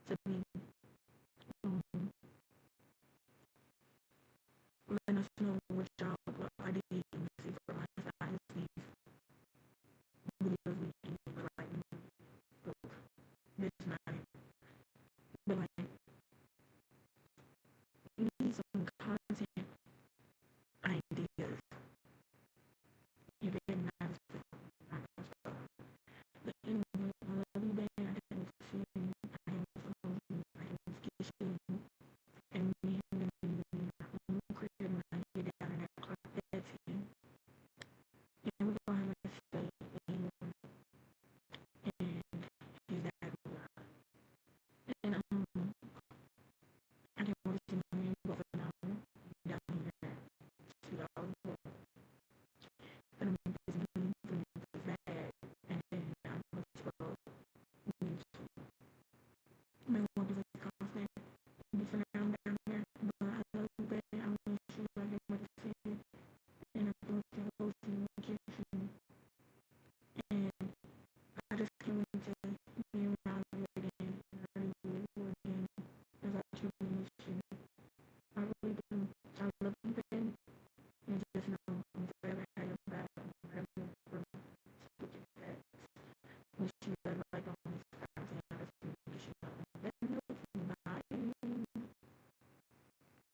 to be um, letting us know what y'all what ideas you see for my size these videos we can make like this night. But like we need some content ideas. You can have but anyway, I love you, babe. I can't see you. I can phone you. I can kiss you. And me and the crib when I get down in that clock that's in. And we're gonna have a stay and he's that and I didn't want to see my man go for now. Down here. See y'all. And I'm busy for bad. And then I'm supposed to go. Man, what was